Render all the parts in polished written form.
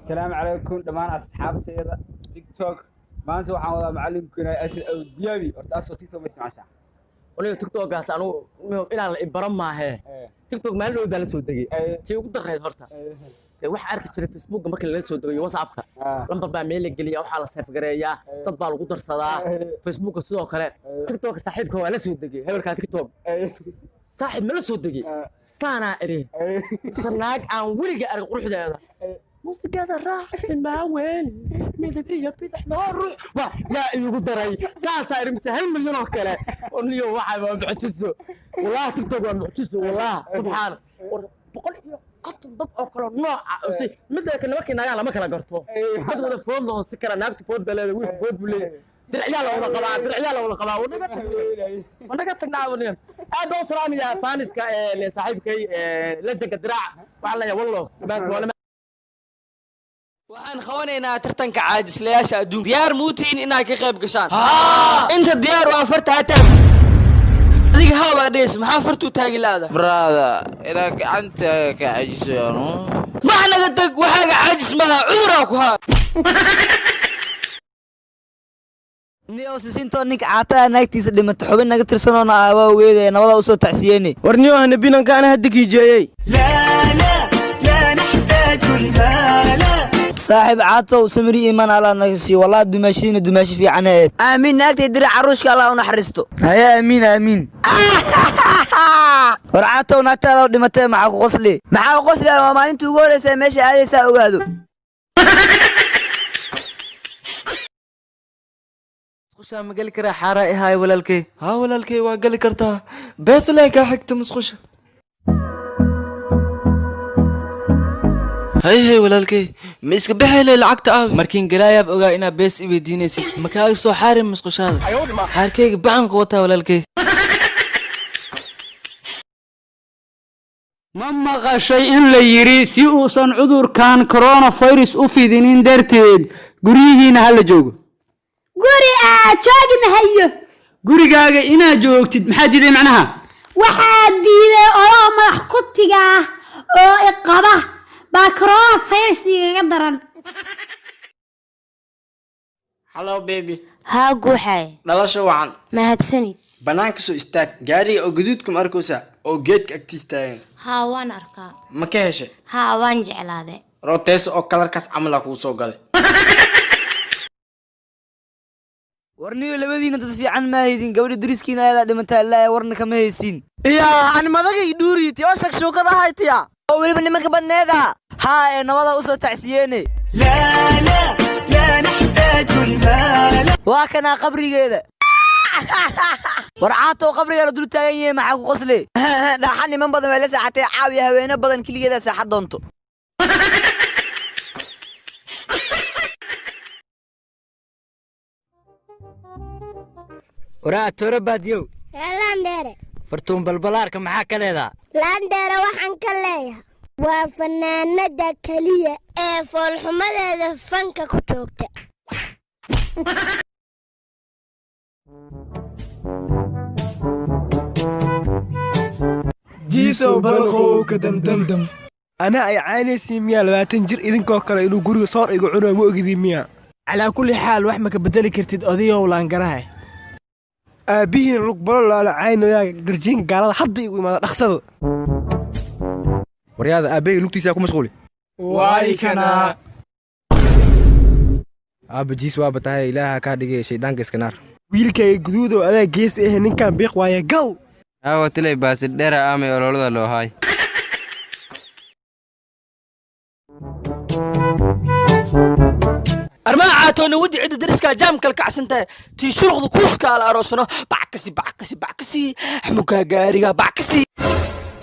السلام عليكم دمان أصحابتي تيك توك ما أنسوا حاول معلمكنا أشل أو ديابي أرتأسوا تيك توك بس معشان وليه تيك توك قاس أنا إلى الإبرام معه تيك توك ما له يبان سودجي تيجي قدر هاي هرتا wax arki jiray Facebook markii la soo dayo WhatsApp-ka lambar baa meel la geliyaa waxa la save gareeyaa dad baa lagu darsadaa Facebook sidoo kale TikTok saaxiibka waa la soo degay hebelka TikTok saaxiib ma la soo degay saana eri sanaag aan weliga arag quruxdeeda muusikada raax ma weyn midabkiisa bidix ma ruux waa yaa igu daray saasa eri misahal milyan oo kale oo niyo waxa ma bixitiso wallahi TikTok waa mucjiso wallahi subxaan boqol iyo قطن ضد أو كلا نوع أو شيء مدة كنا ما كنا على ما كنا قرطه هذا ولا فود لون سكر ناقت فود بلا وين فود بلا درعيال ولا قبعة درعيال ولا قبعة ونقطع نعاونين هذا سلام يا فانس لصاحبك لجك الدراع وعلى يا والله ولا waxaan khawanaynaa tartanka caajislayasha adduunka diyaar muutiin inaad ka qayb gashaan inta diyaar waa farta hataa adiga hawa dhees maxaa fartu taagi laada brada ila gacanta ka cajisono ma anaga tag waxaaga caajis maha cudura ku haa niyo sisinto ninka caataa naagtiisa dhimato xubin naga tirsanoona waa weeday nabada u soo tacsiyeenay warniyo hana binanka ana hadda kijeeyay la nahtaju almala صاحب عاطو سمري إيمان على نفسي والله دمشقين دمشق في عناد آمين ناكتي درع عروشك الله ونحرسته هيا آمين آمين ورعاطو ناكتا لو دمتي معاك غسلي وما انتو قولي ماشي هذه ساقو هذا مسخوشة ما قال كرا حارائي هاي ولالكي ها ولالكي وقال كرتا بس لايك حكت مسخوشة هاي ولالكي ما اسك بحيل العقد اب markiin galaayab ogaa ina bees i weydiinaysid ma kaaga soo xaarin musqushaada xaarkeyga bacan qowata walaalkay ma maqashay in la yiri si uusan cudurkan coronavirus u fidinin darteed guriyihiina hala joogo guri joogi mahayo gurigaaga ina joogtid maxaa diiday macnaha waxaa diiday oo madax kutiga oo iqaba baa coronavirus iga daran hello baby haa guuxay dhalasho wacan mahadsanid banaanka soo istaag gaariga oo guduudka markoosa oo geedka agtiistaagan haa waan arkaa ma ka heshay haa waan jeclaaday rotees oo kalarkaas camal ah kuu soo galay warniyo labadiina dad fiican ma haydiin gabadha dariskiina ayada dhimata ilaa warna kama haysiin aan madagay dhuuriiti oo shakshuukada haytiya oo weliba nimanka badneeda ها نبضة أسرة تعسيني لا نحتاج المال واكنا قبري كذا ورعاته قبري يا دول تاعي معك قصلي ده حني من بدن ولا ساعة عاوية هوينا بدن كل كذا ساعة دونتو ورا ترباديو لاندير فرتون بالبلارك معاك كذا لاندير waxaan ka leeyahay waa fanaanada kaliya ee foolxumadeeda fanka ku joogta jiiso balqow ka damdamdam ana ay caanaysi miya 20 jir idinkoo kale inuu guriga soor igu cuno ma ogidi miya ala kulli xaal wax ma ka bedeli kartid odiyow laan garahay aabihiin lug balo la caynaya darjiin gaalada hadda igu imaada dhaqsado waryaada aabay lugtiisa ku mashquuli waay kana jiis waa batahay ilaaha ka dhigay shaydaanka iskanaar wiilkay guduudo adaa gees ah ninkan biiq waaye gal tilay baasi dheera aamay ololada loo haay armaa caatoona wadi cid dariska jaamkal kacsanta tii shuruqdu kuuska la aroosano backasi xmuka gaariga backasi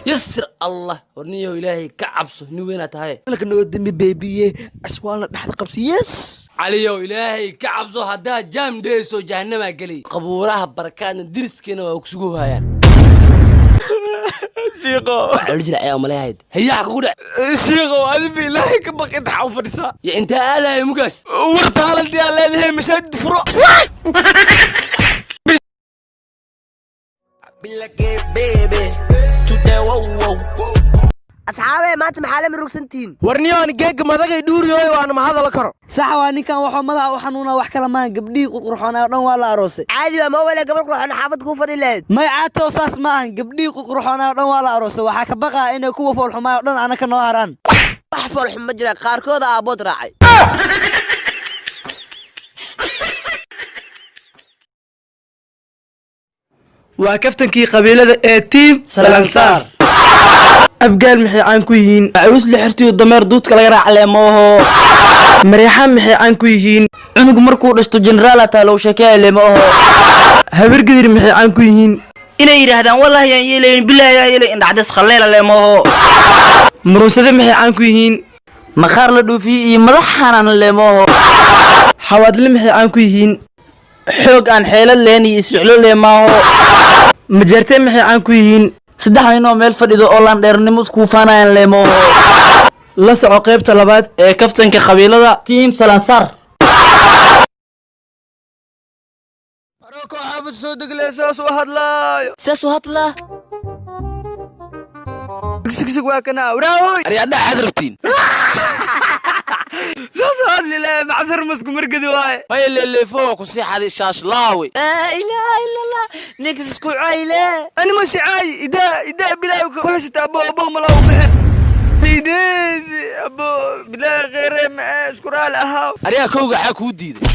يسر الله ورنيه إلهي كعبسه نوينا تهاي لك إنه قدامي بيبيه أسوالنا تحت قبسي يس عليو إلهي كعبسه هدا جام ديسو جهنم قلي قبورها بركان درس كنا وكسوها يعني شيخو رجل عيال ملاهيد هي عقودة شيخو هذا بالله كبقى تحاول فرسا يا أنت ألا يا مقاس ورطالة دي الله ليه مشاد فرو asxaabe maanta maxaa la marugsantiin warniyo aan geega madagay dhuuriyooy waana ma hadal karo sax waa ninkan waxa madaxa u xanuuna wax kala maan gabdhii qurxoon oo dhan waa la aroosay caadi waa ma wala gabadh qurxoon xaafad ku fadhi leed may caato saas ma ahan gabdhii qurxoon oo dhan waa la aroosay waxa ka baqa inay kuwa fool xumaa oo dhan anaka noo haraan wax fool xuma jira qaarkood aabood raacay waa kaftankii qabiilada ee tiim salansaar abgaal maxay caan ku yihiin awis la xirtiyo dameer duudka laga raaclee mooho mareexaan maxay caan ku yihiin cunug markuu dhashto jeneraal taa loo sheekeeyo le mooho habargadir maxay caan ku yihiin inay yiraahdaan wallahi aan yeelayn bilaahi aan yeelayn dhacdas khaleela le mooho muruusada maxay caan ku yihiin maqaar la dhoofiyo iyo madax xanaan le mooho xawaadle maxay caan ku yihiin xoog aan xeelad leen iyo isficlo le maaho majeertee maxay caan ku yihiin saddex ninoo meel fadhido oo laan dheernimo isku faanayaan leemo la soco qaybta labaad ee kaftanka qabiilada tiim salansaar aroko xaafid soo degle saas u hadlaa sig waa kana waraawoy aryaada xadrabtiin saas u hadli le macasar masku margadi waaye may leelefo ku siixadi shaashlaawe laa ilaaha illa allah ninkas isku cayle ani ma sicay ida bilaaw ku hasita abo malaw bixin ides abo bilaa khayre ma isku raal ahaa aryaa kowga xaa kuu diiday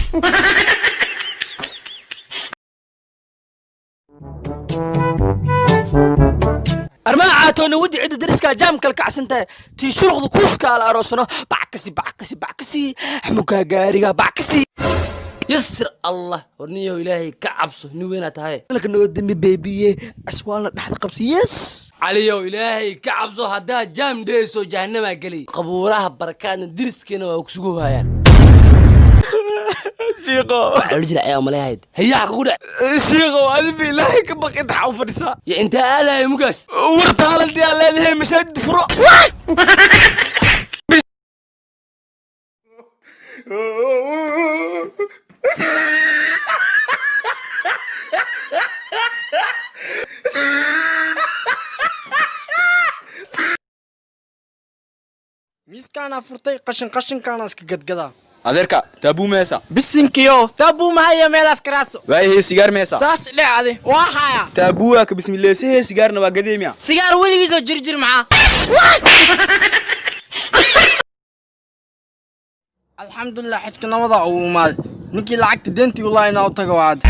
armaacaatoona wadi cidda dariska jaamkal kacsantahay tii shuruqda kuuskaala aroosano backasi xamukaa gaariga backasi yasir allah warniyo ilaahay ka cabso ni weynaa tahay halka noo dambi beebiye aswaalna dhaxda qabsi yes caliyo ilaahay ka cabso haddaa jaam dheeso jahannama gelay qabuuraha barakaadna diriskeena waa kusugu hayaan shiiqo waxaa jira ayaa maleeyahayd hayaa kugu dhac shiiqo adi bilaahi ka baqid waxa u fadhisaa ya inta aadahay mugaas warta halaltii aan leedahay masaajid furo miiskaana furtay qashinkaana iska gadgadaa adeerka taabuu meesa bisinkiyo taabuu mahaya meelaas karaaso waayahay sigaar meesa saas dhacde waa haya taabuwa ka bismillaah sigaarna waa gadeemiya sigaar weligiisoo jirjir maxaa alxamdulilah xajka nabada uu imaaday ninkii lacagta deentii u laayna u tago waad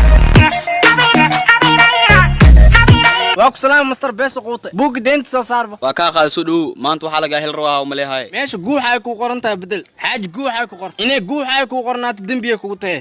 waa ku salaam master beesa quutay buug deenta soo saarba waa ka qaadso dhow maanta waxa laga hel rawaa ma leeyahay meesha guuxa ay ku qoran tahay bedel xaaj guuxa ay ku qoran inay guuxa ay ku qornaato dambiye kugu tahay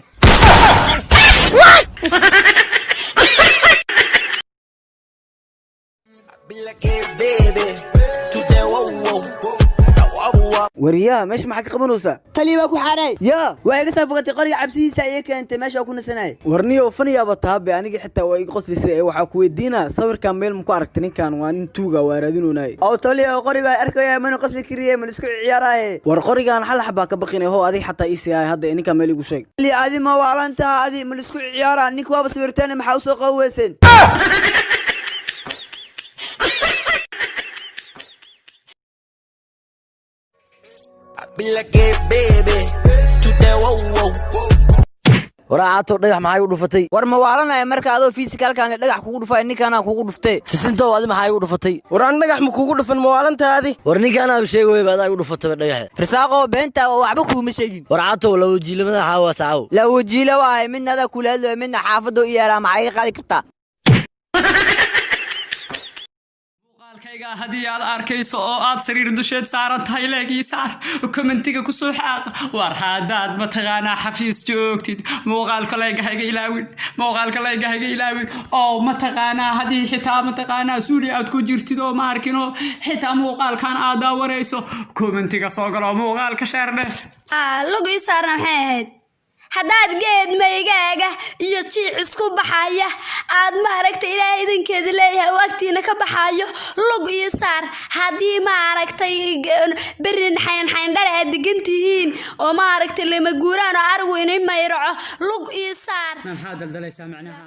wariyaa meesha maxaa ka qabanaysaa tali waa ku xaaray yaa waa iga soo fogatay qoriga cabsidiisa ayay keentay meesha ku nasanay warniyo faniyaaba taabe aniga xitaa waa iga qoslisay ee waxaa ku weydiinaa sawirkan meel ma ku aragtay ninkan waa nin tuuga waa raadinoonaay oo tali oo qoriga arkaya mana qosli kariye man isku ciyaarahay war qorigan hal xabaa ka baqinay hoo adiga xataa isi ay hadda ninka meel igu sheeg tali adi ma waalanta adi man isku ciyaara ninka waaba sawirtaan maxaa u soo qaweysan waraato dhagax maxay u dhufatay war ma waalanay marka adoo fiisikalkaan dhagax kugu dhufay ninkaana kugu dhuftay sisinto adi maxay u dhufatay war aan dhagax ma kugu dhufan ma waalantaadi war ninkaana sheegay baad ay u dhufatay dhagax risaaqo beenta oo waxba kuuma sheegin waraato la wajiilamada xawa saaw la wajiila waay midnada kulaado midna xaafado iyara maxay qaadi kartaa kayga hadii aad arkayso oo aad sariir dusheed saaran tahay leegii saar commentiga ku soo xaaq war hadaad ma taqaana xafiis joogtid muuqaalka leegahayga ilaawin oo ma taqaana hadii xitaa ma taqaana suuli aad ku jirtid oo ma arkino xitaa muuqaalkan aad daawanayso commentiga soo galo muuqaalka sheerne logo saarna maxay ahayd haddaad geed maygaaga iyo jiic isku baxaya aad maaragtay ilaahay idinkeeda leeyahay waqtiina ka baxayo lug iyo saar haddii maaragtay berin xayndhale aad degan tihiin oo maaragtay lama guuraan oo arigu inay mayraco lug iyo saar maxaa daldalaysaa macnaha